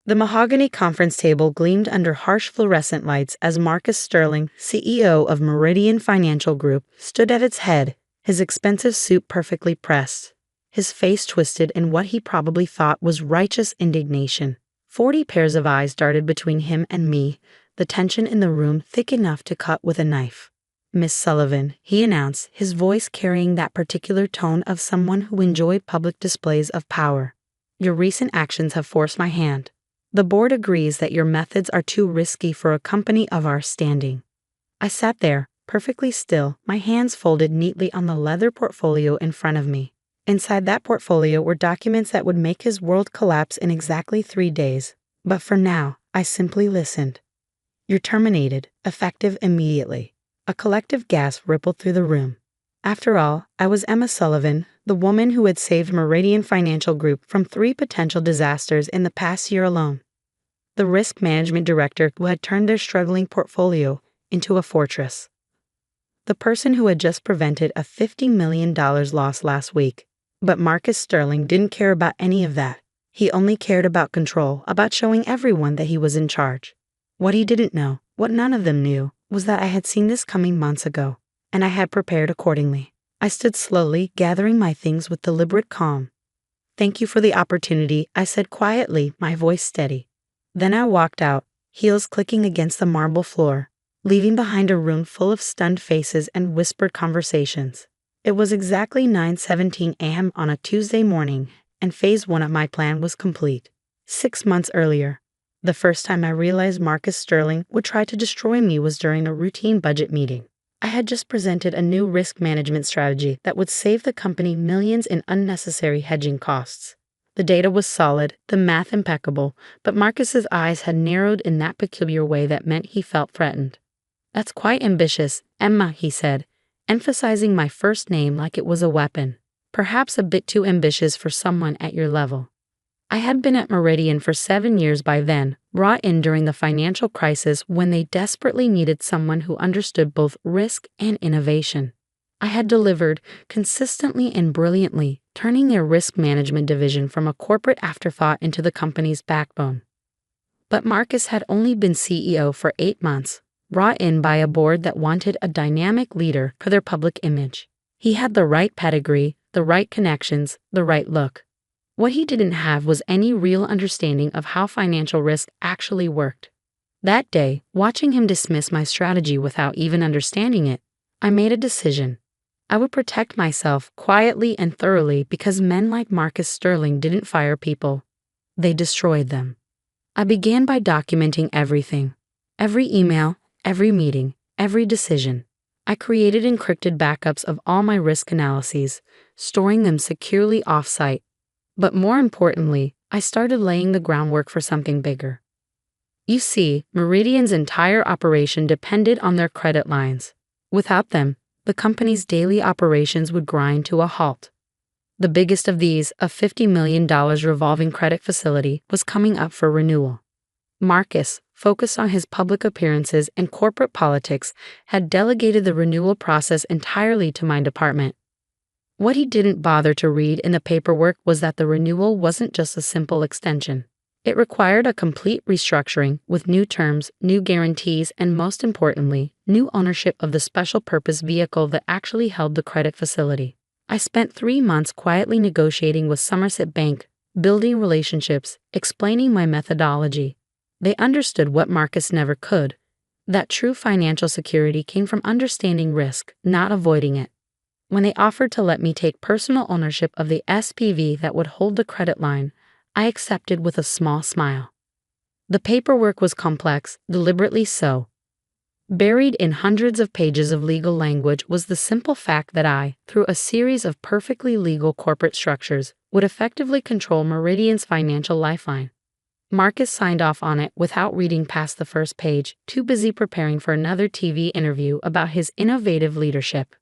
The mahogany conference table gleamed under harsh fluorescent lights as Marcus Sterling, CEO of Meridian Financial Group, stood at its head, his expensive suit perfectly pressed, his face twisted in what he probably thought was righteous indignation. 40 pairs of eyes darted between him and me, the tension in the room thick enough to cut with a knife. "Miss Sullivan," he announced, his voice carrying that particular tone of someone who enjoyed public displays of power. "Your recent actions have forced my hand. The board agrees that your methods are too risky for a company of our standing." I sat there, perfectly still, my hands folded neatly on the leather portfolio in front of me. Inside that portfolio were documents that would make his world collapse in exactly 3 days. But for now, I simply listened. "You're terminated, effective immediately." A collective gasp rippled through the room. After all, I was Emma Sullivan, the woman who had saved Meridian Financial Group from 3 potential disasters in the past year alone. The risk management director who had turned their struggling portfolio into a fortress. The person who had just prevented a $50 million loss last week. But Marcus Sterling didn't care about any of that. He only cared about control, about showing everyone that he was in charge. What he didn't know, what none of them knew, was that I had seen this coming months ago, and I had prepared accordingly. I stood slowly, gathering my things with deliberate calm. "Thank you for the opportunity," I said quietly, my voice steady. Then I walked out, heels clicking against the marble floor, leaving behind a room full of stunned faces and whispered conversations. It was exactly 9:17 a.m. on a Tuesday morning, and phase 1 of my plan was complete. 6 months earlier, the first time I realized Marcus Sterling would try to destroy me was during a routine budget meeting. I had just presented a new risk management strategy that would save the company millions in unnecessary hedging costs. The data was solid, the math impeccable, but Marcus's eyes had narrowed in that peculiar way that meant he felt threatened. "That's quite ambitious, Emma," he said, emphasizing my first name like it was a weapon. "Perhaps a bit too ambitious for someone at your level." I had been at Meridian for 7 years by then, brought in during the financial crisis when they desperately needed someone who understood both risk and innovation. I had delivered, consistently and brilliantly, turning their risk management division from a corporate afterthought into the company's backbone. But Marcus had only been CEO for 8 months, brought in by a board that wanted a dynamic leader for their public image. He had the right pedigree, the right connections, the right look. What he didn't have was any real understanding of how financial risk actually worked. That day, watching him dismiss my strategy without even understanding it, I made a decision. I would protect myself quietly and thoroughly because men like Marcus Sterling didn't fire people. They destroyed them. I began by documenting everything. Every email, every meeting, every decision. I created encrypted backups of all my risk analyses, storing them securely off-site. But more importantly, I started laying the groundwork for something bigger. You see, Meridian's entire operation depended on their credit lines. Without them, the company's daily operations would grind to a halt. The biggest of these, a $50 million revolving credit facility, was coming up for renewal. Marcus, focused on his public appearances and corporate politics, had delegated the renewal process entirely to my department. What he didn't bother to read in the paperwork was that the renewal wasn't just a simple extension. It required a complete restructuring with new terms, new guarantees, and most importantly, new ownership of the special purpose vehicle that actually held the credit facility. I spent 3 months quietly negotiating with Somerset Bank, building relationships, explaining my methodology. They understood what Marcus never could, that true financial security came from understanding risk, not avoiding it. When they offered to let me take personal ownership of the SPV that would hold the credit line, I accepted with a small smile. The paperwork was complex, deliberately so. Buried in hundreds of pages of legal language was the simple fact that I, through a series of perfectly legal corporate structures, would effectively control Meridian's financial lifeline. Marcus signed off on it without reading past the first page, too busy preparing for another TV interview about his innovative leadership.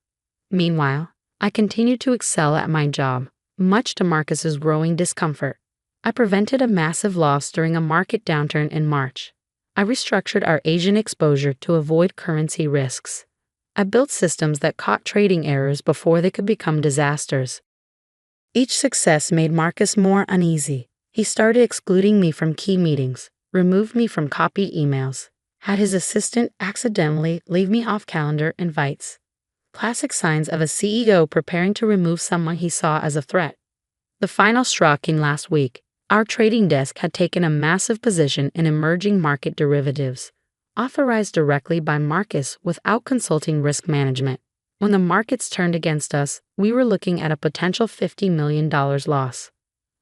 Meanwhile, I continued to excel at my job, much to Marcus's growing discomfort. I prevented a massive loss during a market downturn in March. I restructured our Asian exposure to avoid currency risks. I built systems that caught trading errors before they could become disasters. Each success made Marcus more uneasy. He started excluding me from key meetings, removed me from copied emails, had his assistant accidentally leave me off calendar invites. Classic signs of a CEO preparing to remove someone he saw as a threat. The final straw came last week. Our trading desk had taken a massive position in emerging market derivatives, authorized directly by Marcus without consulting risk management. When the markets turned against us, we were looking at a potential $50 million loss.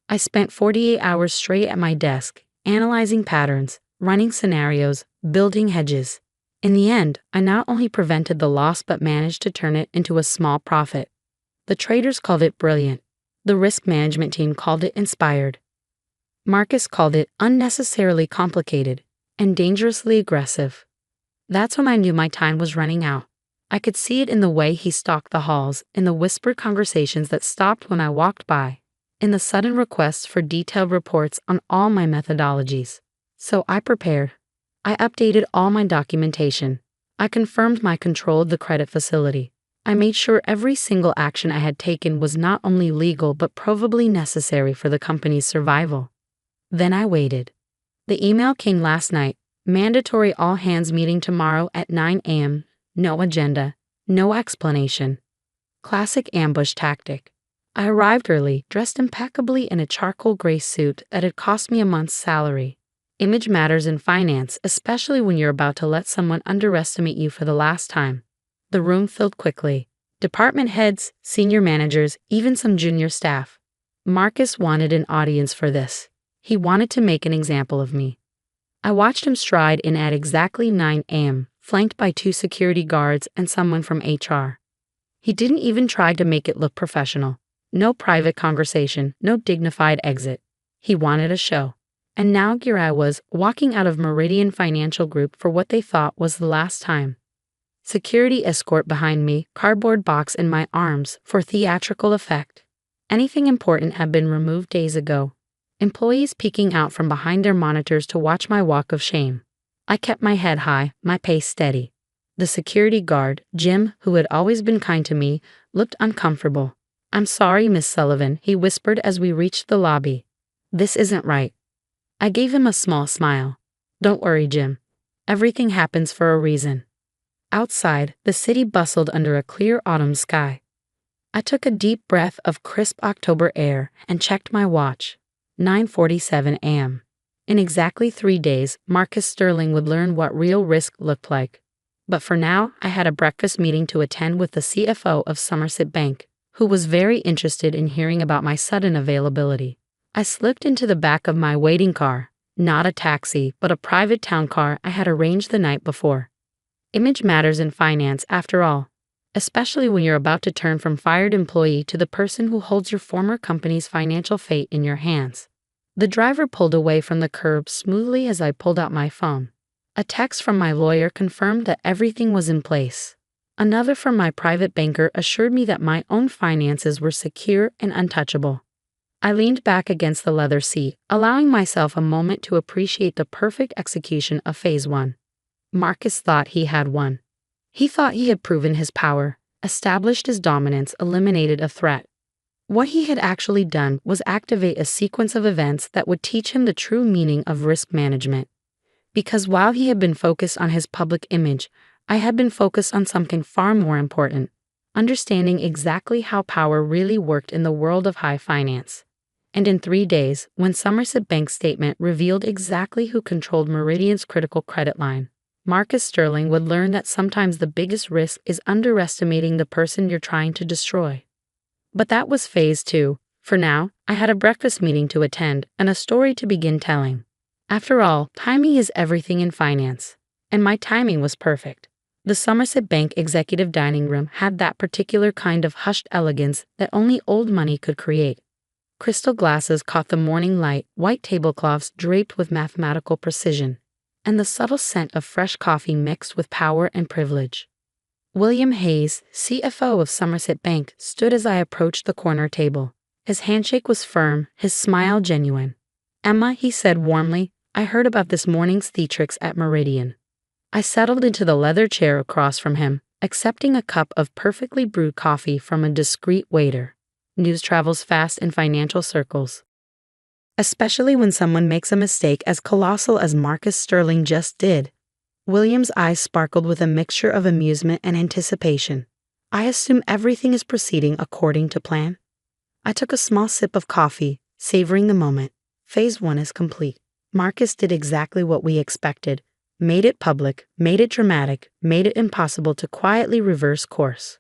I spent 48 hours straight at my desk, analyzing patterns, running scenarios, building hedges. In the end, I not only prevented the loss but managed to turn it into a small profit. The traders called it brilliant. The risk management team called it inspired. Marcus called it unnecessarily complicated and dangerously aggressive. That's when I knew my time was running out. I could see it in the way he stalked the halls, in the whispered conversations that stopped when I walked by, in the sudden requests for detailed reports on all my methodologies. So I prepared. I updated all my documentation. I confirmed my control of the credit facility. I made sure every single action I had taken was not only legal but provably necessary for the company's survival. Then I waited. The email came last night. Mandatory all-hands meeting tomorrow at 9 a.m. No agenda. No explanation. Classic ambush tactic. I arrived early, dressed impeccably in a charcoal gray suit that had cost me a month's salary. Image matters in finance, especially when you're about to let someone underestimate you for the last time. The room filled quickly. Department heads, senior managers, even some junior staff. Marcus wanted an audience for this. He wanted to make an example of me. I watched him stride in at exactly 9 a.m., flanked by 2 security guards and someone from HR. He didn't even try to make it look professional. No private conversation, no dignified exit. He wanted a show. And now here I was, walking out of Meridian Financial Group for what they thought was the last time. Security escort behind me, cardboard box in my arms for theatrical effect. Anything important had been removed days ago. Employees peeking out from behind their monitors to watch my walk of shame. I kept my head high, my pace steady. The security guard, Jim, who had always been kind to me, looked uncomfortable. "I'm sorry, Miss Sullivan," he whispered as we reached the lobby. "This isn't right." I gave him a small smile. "Don't worry, Jim. Everything happens for a reason." Outside, the city bustled under a clear autumn sky. I took a deep breath of crisp October air and checked my watch. 9:47 a.m. In exactly 3 days, Marcus Sterling would learn what real risk looked like. But for now, I had a breakfast meeting to attend with the CFO of Somerset Bank, who was very interested in hearing about my sudden availability. I slipped into the back of my waiting car, not a taxi, but a private town car I had arranged the night before. Image matters in finance, after all, especially when you're about to turn from fired employee to the person who holds your former company's financial fate in your hands. The driver pulled away from the curb smoothly as I pulled out my phone. A text from my lawyer confirmed that everything was in place. Another from my private banker assured me that my own finances were secure and untouchable. I leaned back against the leather seat, allowing myself a moment to appreciate the perfect execution of Phase 1. Marcus thought he had won. He thought he had proven his power, established his dominance, eliminated a threat. What he had actually done was activate a sequence of events that would teach him the true meaning of risk management. Because while he had been focused on his public image, I had been focused on something far more important, understanding exactly how power really worked in the world of high finance. And in 3 days, when Somerset Bank's statement revealed exactly who controlled Meridian's critical credit line, Marcus Sterling would learn that sometimes the biggest risk is underestimating the person you're trying to destroy. But that was Phase 2. For now, I had a breakfast meeting to attend and a story to begin telling. After all, timing is everything in finance. And my timing was perfect. The Somerset Bank executive dining room had that particular kind of hushed elegance that only old money could create. Crystal glasses caught the morning light, white tablecloths draped with mathematical precision, and the subtle scent of fresh coffee mixed with power and privilege. William Hayes, CFO of Somerset Bank, stood as I approached the corner table. His handshake was firm, his smile genuine. "Emma," he said warmly, "I heard about this morning's theatrics at Meridian." I settled into the leather chair across from him, accepting a cup of perfectly brewed coffee from a discreet waiter. News travels fast in financial circles. especially when someone makes a mistake as colossal as Marcus Sterling just did. William's eyes sparkled with a mixture of amusement and anticipation. I assume everything is proceeding according to plan? I took a small sip of coffee, savoring the moment. Phase 1 is complete. Marcus did exactly what we expected. Made it public, made it dramatic, made it impossible to quietly reverse course.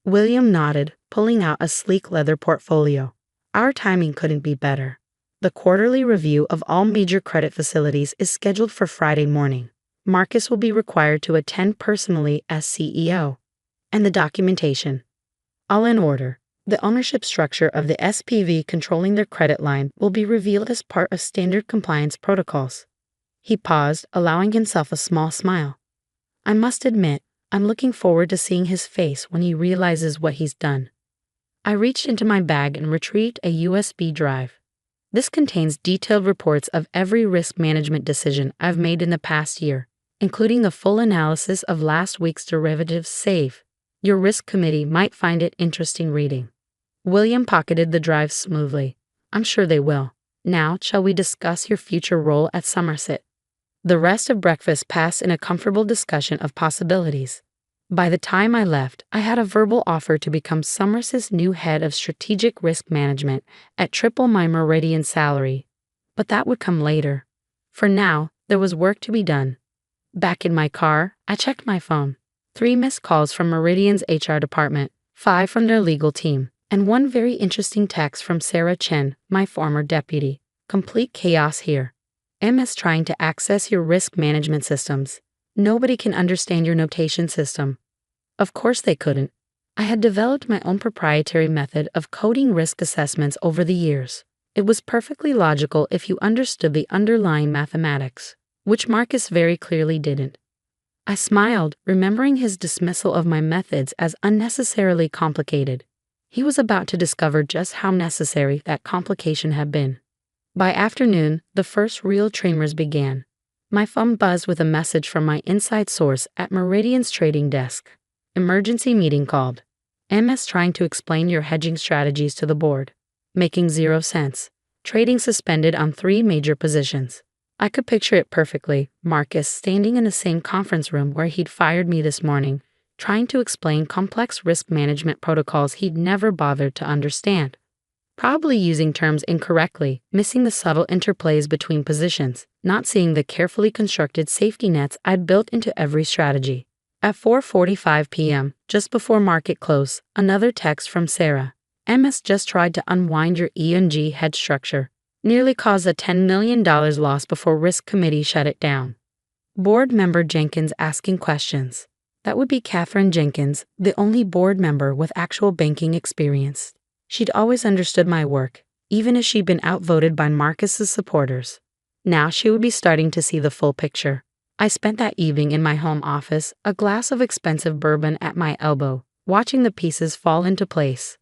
William nodded, pulling out a sleek leather portfolio. Our timing couldn't be better. The quarterly review of all major credit facilities is scheduled for Friday morning. Marcus will be required to attend personally as CEO. And the documentation. All in order. The ownership structure of the SPV controlling their credit line will be revealed as part of standard compliance protocols. He paused, allowing himself a small smile. I must admit, I'm looking forward to seeing his face when he realizes what he's done. I reached into my bag and retrieved a USB drive. This contains detailed reports of every risk management decision I've made in the past year, including a full analysis of last week's derivatives save. Your risk committee might find it interesting reading. William pocketed the drive smoothly. I'm sure they will. Now, shall we discuss your future role at Somerset? The rest of breakfast passed in a comfortable discussion of possibilities. By the time I left, I had a verbal offer to become Somerset's new head of strategic risk management at triple my Meridian salary. But that would come later. For now, there was work to be done. Back in my car, I checked my phone. 3 missed calls from Meridian's HR department, 5 from their legal team, and 1 very interesting text from Sarah Chen, my former deputy. Complete chaos here. MS trying to access your risk management systems. Nobody can understand your notation system. Of course they couldn't. I had developed my own proprietary method of coding risk assessments over the years. It was perfectly logical if you understood the underlying mathematics, which Marcus very clearly didn't. I smiled, remembering his dismissal of my methods as unnecessarily complicated. He was about to discover just how necessary that complication had been. By afternoon, the first real tremors began. My phone buzzed with a message from my inside source at Meridian's trading desk. Emergency meeting called. MS trying to explain your hedging strategies to the board. Making 0 sense. Trading suspended on 3 major positions. I could picture it perfectly, Marcus standing in the same conference room where he'd fired me this morning, trying to explain complex risk management protocols he'd never bothered to understand. Probably using terms incorrectly, missing the subtle interplays between positions, not seeing the carefully constructed safety nets I'd built into every strategy. At 4:45 p.m., just before market close, another text from Sarah. MS just tried to unwind your E&G hedge structure. Nearly caused a $10 million loss before risk committee shut it down. Board member Jenkins asking questions. That would be Catherine Jenkins, the only board member with actual banking experience. She'd always understood my work, even as she'd been outvoted by Marcus's supporters. Now she would be starting to see the full picture. I spent that evening in my home office, a glass of expensive bourbon at my elbow, watching the pieces fall into place.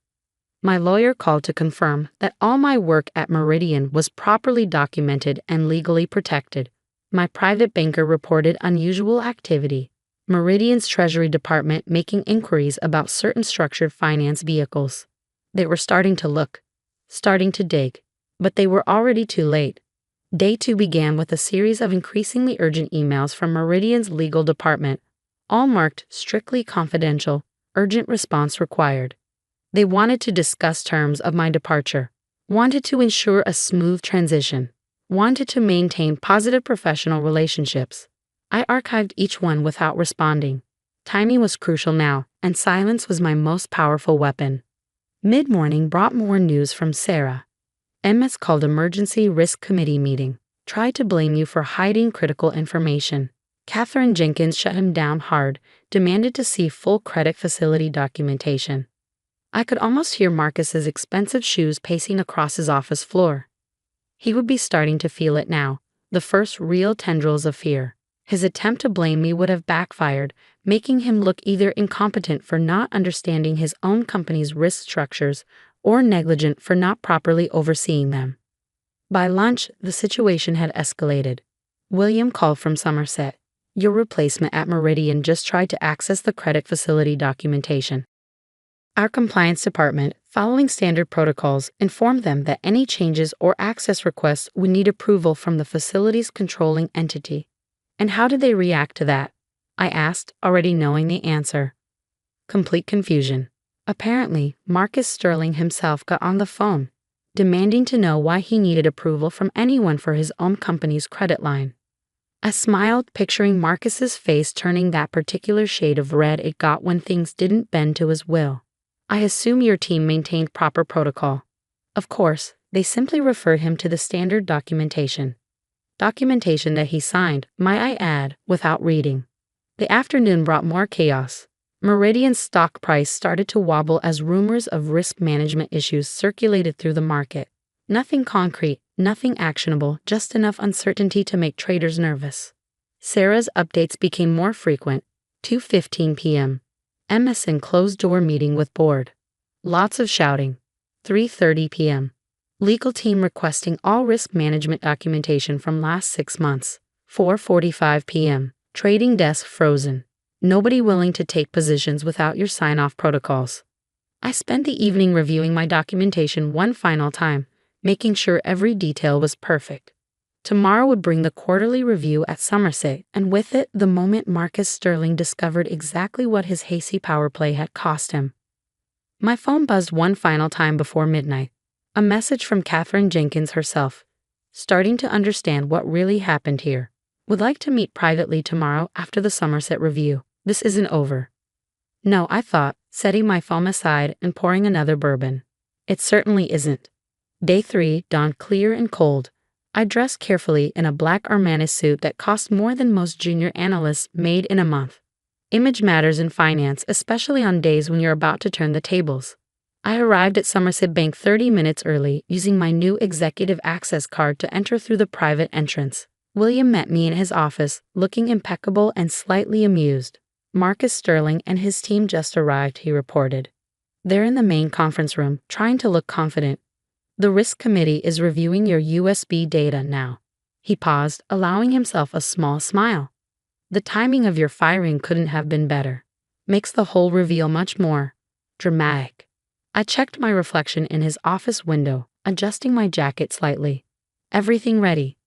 My lawyer called to confirm that all my work at Meridian was properly documented and legally protected. My private banker reported unusual activity. Meridian's Treasury Department making inquiries about certain structured finance vehicles. They were starting to look, starting to dig, but they were already too late. Day 2 began with a series of increasingly urgent emails from Meridian's legal department, all marked strictly confidential, urgent response required. They wanted to discuss terms of my departure, wanted to ensure a smooth transition, wanted to maintain positive professional relationships. I archived each one without responding. Timing was crucial now, and silence was my most powerful weapon. Mid-morning brought more news from Sarah. MS called emergency risk committee meeting. Tried to blame you for hiding critical information. Catherine Jenkins shut him down hard, demanded to see full credit facility documentation. I could almost hear Marcus's expensive shoes pacing across his office floor. He would be starting to feel it now, the first real tendrils of fear. His attempt to blame me would have backfired, making him look either incompetent for not understanding his own company's risk structures or negligent for not properly overseeing them. By lunch, the situation had escalated. William called from Somerset. Your replacement at Meridian just tried to access the credit facility documentation. Our compliance department, Following standard protocols informed them that any changes or access requests would need approval from the facility's controlling entity. And how did they react to that? I asked, already knowing the answer. Complete confusion. Apparently, Marcus Sterling himself got on the phone, demanding to know why he needed approval from anyone for his own company's credit line. I smiled, picturing Marcus's face turning that particular shade of red it got when things didn't bend to his will. I assume your team maintained proper protocol. Of course, they simply referred him to the standard documentation. Documentation that he signed, might I add, without reading. The afternoon brought more chaos. Meridian's stock price started to wobble as rumors of risk management issues circulated through the market. Nothing concrete, nothing actionable, just enough uncertainty to make traders nervous. Sarah's updates became more frequent. 2:15 p.m. MSN closed-door meeting with board. Lots of shouting. 3:30 p.m. Legal team requesting all risk management documentation from last 6 months. 4:45 p.m. Trading desk frozen. Nobody willing to take positions without your sign-off protocols. I spent the evening reviewing my documentation one final time, making sure every detail was perfect. Tomorrow would bring the quarterly review at Somerset, and with it, the moment Marcus Sterling discovered exactly what his hasty power play had cost him. My phone buzzed one final time before midnight. A message from Catherine Jenkins herself. Starting to understand what really happened here. Would like to meet privately tomorrow after the Somerset review. This isn't over. No, I thought, setting my phone aside and pouring another bourbon. It certainly isn't. Day 3 dawned clear and cold. I dressed carefully in a black Armani suit that cost more than most junior analysts made in a month. Image matters in finance, especially on days when you're about to turn the tables. I arrived at Somerset Bank 30 minutes early, using my new executive access card to enter through the private entrance. William met me in his office, looking impeccable and slightly amused. Marcus Sterling and his team just arrived, he reported. They're in the main conference room, trying to look confident. The risk committee is reviewing your USB data now. He paused, allowing himself a small smile. The timing of your firing couldn't have been better. Makes the whole reveal much more dramatic. I checked my reflection in his office window, adjusting my jacket slightly. Everything ready.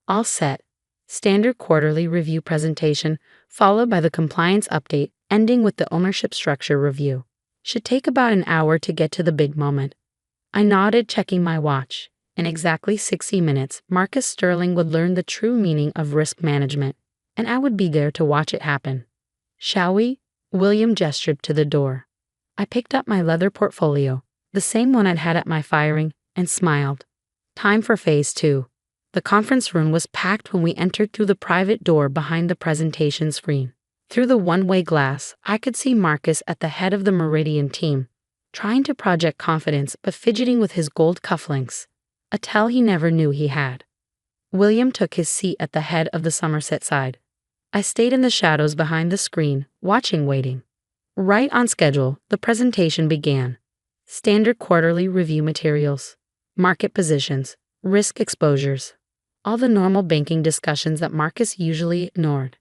All set. Standard quarterly review presentation, followed by the compliance update, ending with the ownership structure review. Should take about an hour to get to the big moment. I nodded, checking my watch. In exactly 60 minutes, Marcus Sterling would learn the true meaning of risk management, and I would be there to watch it happen. Shall we? William gestured to the door. I picked up my leather portfolio, the same one I'd had at my firing, and smiled. Time for phase 2. The conference room was packed when we entered through the private door behind the presentation screen. Through the one-way glass, I could see Marcus at the head of the Meridian team, trying to project confidence but fidgeting with his gold cufflinks, a tell he never knew he had. William took his seat at the head of the Somerset side. I stayed in the shadows behind the screen, watching, waiting. Right on schedule, the presentation began. Standard quarterly review materials, market positions, risk exposures. All the normal banking discussions that Marcus usually ignored.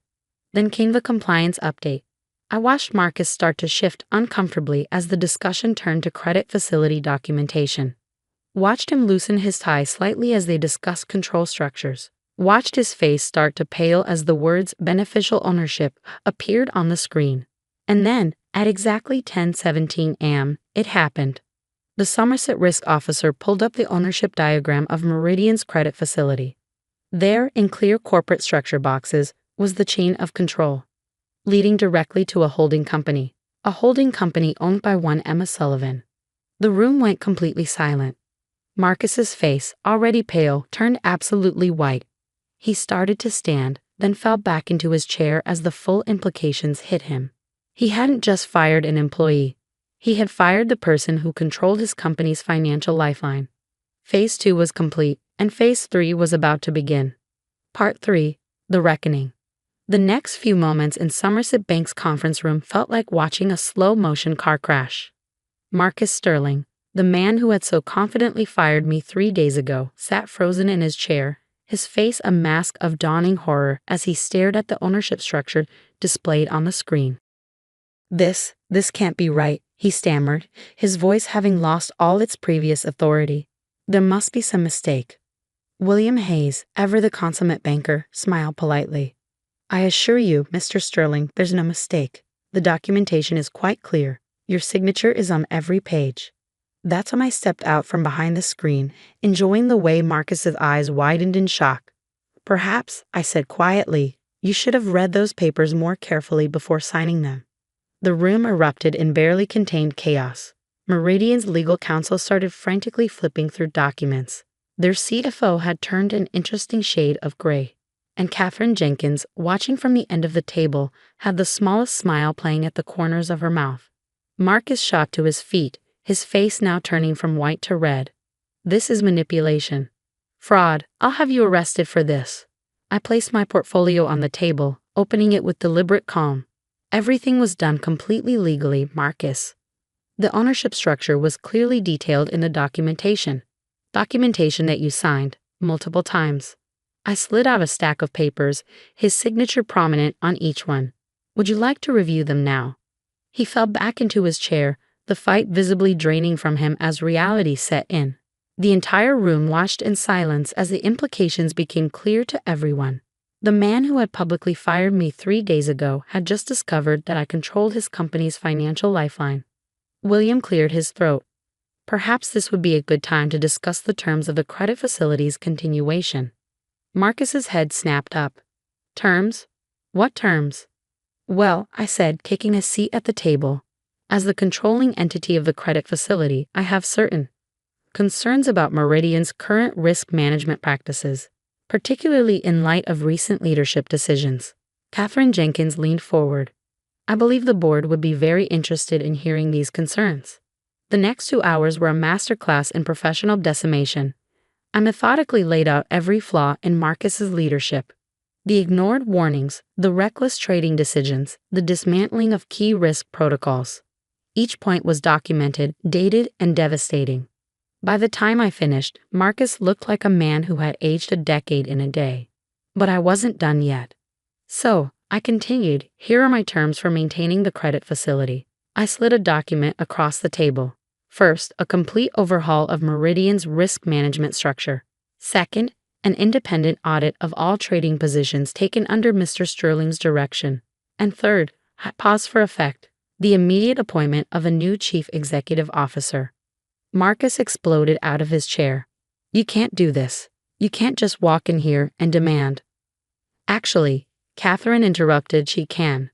Then came the compliance update. I watched Marcus start to shift uncomfortably as the discussion turned to credit facility documentation. Watched him loosen his tie slightly as they discussed control structures. Watched his face start to pale as the words beneficial ownership appeared on the screen. And then, at exactly 10:17 a.m., it happened. The Somerset risk officer pulled up the ownership diagram of Meridian's credit facility. There, in clear corporate structure boxes, was the chain of control, leading directly to a holding company owned by one Emma Sullivan. The room went completely silent. Marcus's face, already pale, turned absolutely white. He started to stand, then fell back into his chair as the full implications hit him. He hadn't just fired an employee. He had fired the person who controlled his company's financial lifeline. Phase 2 was complete, and Phase 3 was about to begin. Part 3, The Reckoning. The next few moments in Somerset Bank's conference room felt like watching a slow-motion car crash. Marcus Sterling, the man who had so confidently fired me 3 days ago, sat frozen in his chair, his face a mask of dawning horror as he stared at the ownership structure displayed on the screen. This can't be right, he stammered, his voice having lost all its previous authority. There must be some mistake. William Hayes, ever the consummate banker, smiled politely. I assure you, Mr. Sterling, there's no mistake. The documentation is quite clear. Your signature is on every page. That's when I stepped out from behind the screen, enjoying the way Marcus's eyes widened in shock. Perhaps, I said quietly, you should have read those papers more carefully before signing them. The room erupted in barely contained chaos. Meridian's legal counsel started frantically flipping through documents. Their CFO had turned an interesting shade of gray. And Katherine Jenkins, watching from the end of the table, had the smallest smile playing at the corners of her mouth. Marcus shot to his feet, his face now turning from white to red. This is manipulation. Fraud. I'll have you arrested for this. I placed my portfolio on the table, opening it with deliberate calm. Everything was done completely legally, Marcus. The ownership structure was clearly detailed in the documentation. Documentation that you signed, multiple times. I slid out a stack of papers, his signature prominent on each one. Would you like to review them now? He fell back into his chair, the fight visibly draining from him as reality set in. The entire room watched in silence as the implications became clear to everyone. The man who had publicly fired me 3 days ago had just discovered that I controlled his company's financial lifeline. William cleared his throat. Perhaps this would be a good time to discuss the terms of the credit facility's continuation. Marcus's head snapped up. Terms? What terms? Well, I said, taking a seat at the table. As the controlling entity of the credit facility, I have certain concerns about Meridian's current risk management practices, particularly in light of recent leadership decisions. Katherine Jenkins leaned forward. I believe the board would be very interested in hearing these concerns. The next 2 hours were a masterclass in professional decimation. I methodically laid out every flaw in Marcus's leadership. The ignored warnings, the reckless trading decisions, the dismantling of key risk protocols. Each point was documented, dated, and devastating. By the time I finished, Marcus looked like a man who had aged a decade in a day. But I wasn't done yet. So, I continued, here are my terms for maintaining the credit facility. I slid a document across the table. First, a complete overhaul of Meridian's risk management structure. Second, an independent audit of all trading positions taken under Mr. Sterling's direction. And third, I paused for effect, the immediate appointment of a new chief executive officer. Marcus exploded out of his chair. You can't do this. You can't just walk in here and demand. Actually, Katherine interrupted, she can.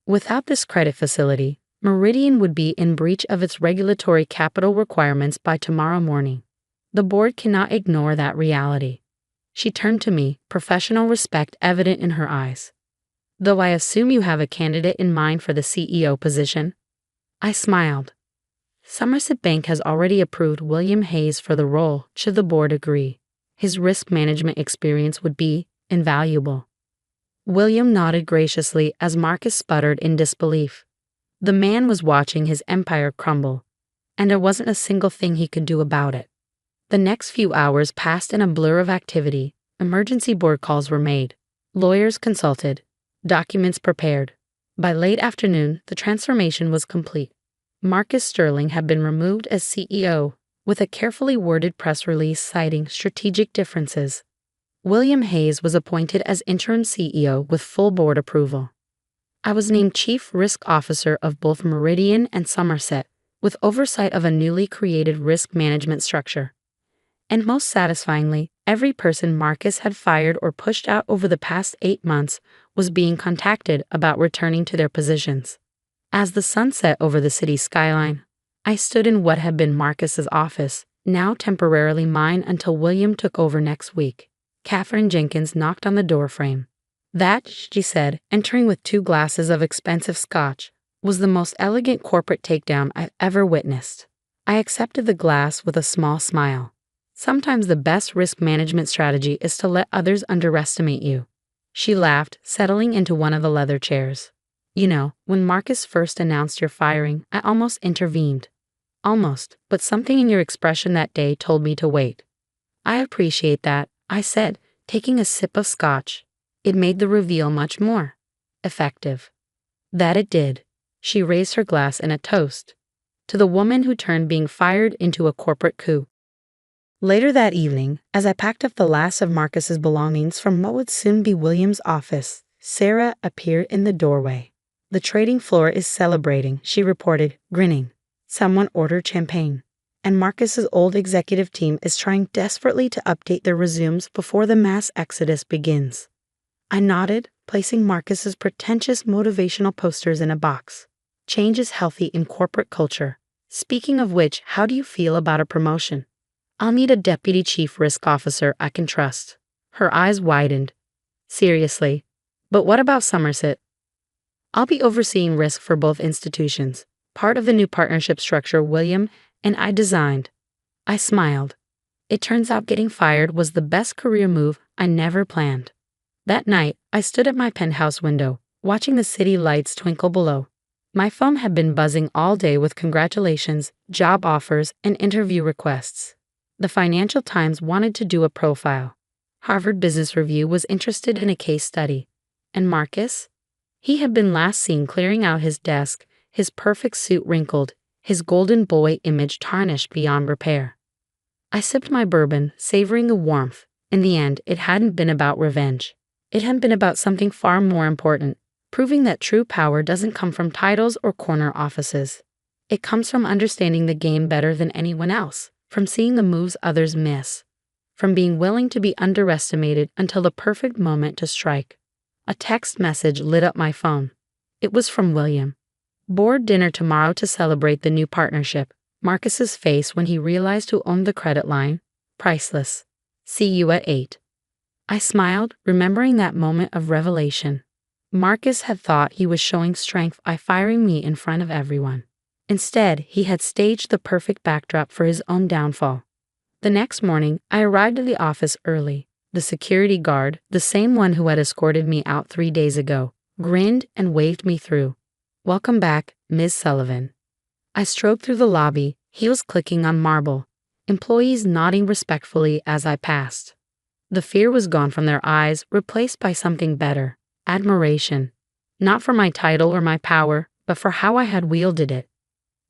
Without this credit facility, Meridian would be in breach of its regulatory capital requirements by tomorrow morning. The board cannot ignore that reality. She turned to me, professional respect evident in her eyes. Though I assume you have a candidate in mind for the CEO position? I smiled. Somerset Bank has already approved William Hayes for the role, should the board agree. His risk management experience would be invaluable. William nodded graciously as Marcus sputtered in disbelief. The man was watching his empire crumble, and there wasn't a single thing he could do about it. The next few hours passed in a blur of activity. Emergency board calls were made. Lawyers consulted. Documents prepared. By late afternoon, the transformation was complete. Marcus Sterling had been removed as CEO, with a carefully worded press release citing strategic differences. William Hayes was appointed as interim CEO with full board approval. I was named Chief Risk Officer of both Meridian and Somerset, with oversight of a newly created risk management structure. And most satisfyingly, every person Marcus had fired or pushed out over the past 8 months was being contacted about returning to their positions. As the sun set over the city skyline, I stood in what had been Marcus's office, now temporarily mine until William took over next week. Katherine Jenkins knocked on the doorframe. That, she said, entering with 2 glasses of expensive scotch, was the most elegant corporate takedown I've ever witnessed. I accepted the glass with a small smile. Sometimes the best risk management strategy is to let others underestimate you. She laughed, settling into one of the leather chairs. You know, when Marcus first announced your firing, I almost intervened. Almost, but something in your expression that day told me to wait. I appreciate that, I said, taking a sip of scotch. It made the reveal much more effective. That it did. She raised her glass in a toast. to the woman who turned being fired into a corporate coup. Later that evening, as I packed up the last of Marcus's belongings from what would soon be William's office, Sarah appeared in the doorway. "The trading floor is celebrating," she reported, grinning. "Someone ordered champagne. And Marcus's old executive team is trying desperately to update their resumes before the mass exodus begins." I nodded, placing Marcus's pretentious motivational posters in a box. Change is healthy in corporate culture. Speaking of which, how do you feel about a promotion? "I'll need a deputy chief risk officer I can trust." Her eyes widened. "Seriously? But what about Somerset?" "I'll be overseeing risk for both institutions, part of the new partnership structure William and I designed." I smiled. It turns out getting fired was the best career move I never planned. That night, I stood at my penthouse window, watching the city lights twinkle below. My phone had been buzzing all day with congratulations, job offers, and interview requests. The Financial Times wanted to do a profile. Harvard Business Review was interested in a case study. And Marcus? He had been last seen clearing out his desk, his perfect suit wrinkled, his golden boy image tarnished beyond repair. I sipped my bourbon, savoring the warmth. In the end, it hadn't been about revenge. It had been about something far more important, proving that true power doesn't come from titles or corner offices. It comes from understanding the game better than anyone else, from seeing the moves others miss, from being willing to be underestimated until the perfect moment to strike. A text message lit up my phone. It was from William. "Board dinner tomorrow to celebrate the new partnership." Marcus's face when he realized who owned the credit line? Priceless. "See you at 8. I smiled, remembering that moment of revelation. Marcus had thought he was showing strength by firing me in front of everyone. Instead, he had staged the perfect backdrop for his own downfall. The next morning, I arrived at the office early. The security guard, the same one who had escorted me out 3 days ago, grinned and waved me through. "Welcome back, Ms. Sullivan." I strode through the lobby, heels clicking on marble, employees nodding respectfully as I passed. The fear was gone from their eyes, replaced by something better, admiration. Not for my title or my power, but for how I had wielded it.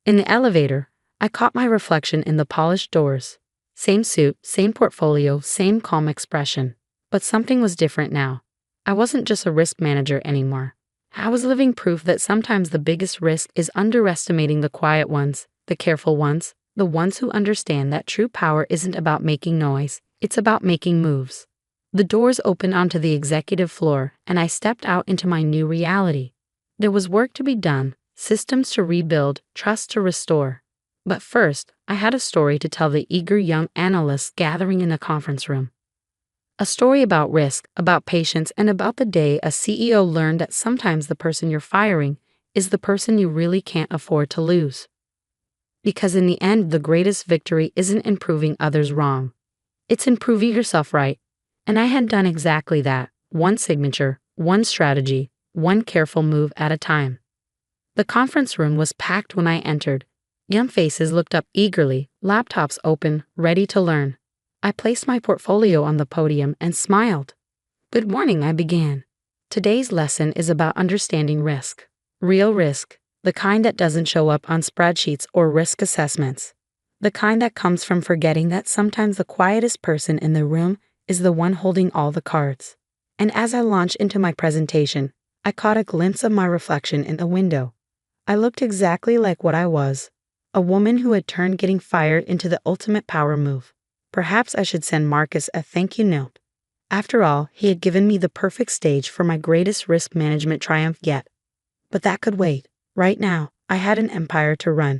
In the elevator, I caught my reflection in the polished doors. Same suit, same portfolio, same calm expression. But something was different now. I wasn't just a risk manager anymore. I was living proof that sometimes the biggest risk is underestimating the quiet ones, the careful ones, the ones who understand that true power isn't about making noise, it's about making moves. The doors opened onto the executive floor, and I stepped out into my new reality. There was work to be done, systems to rebuild, trust to restore. But first, I had a story to tell the eager young analysts gathering in the conference room. A story about risk, about patience, and about the day a CEO learned that sometimes the person you're firing is the person you really can't afford to lose. Because in the end, the greatest victory isn't in proving others wrong. It's in proving yourself right. And I had done exactly that, one signature, one strategy, one careful move at a time. The conference room was packed when I entered. Young faces looked up eagerly, laptops open, ready to learn. I placed my portfolio on the podium and smiled. "Good morning," I began. "Today's lesson is about understanding risk. Real risk, the kind that doesn't show up on spreadsheets or risk assessments. The kind that comes from forgetting that sometimes the quietest person in the room is the one holding all the cards." And as I launched into my presentation, I caught a glimpse of my reflection in the window. I looked exactly like what I was, a woman who had turned getting fired into the ultimate power move. Perhaps I should send Marcus a thank you note. After all, he had given me the perfect stage for my greatest risk management triumph yet. But that could wait. Right now, I had an empire to run.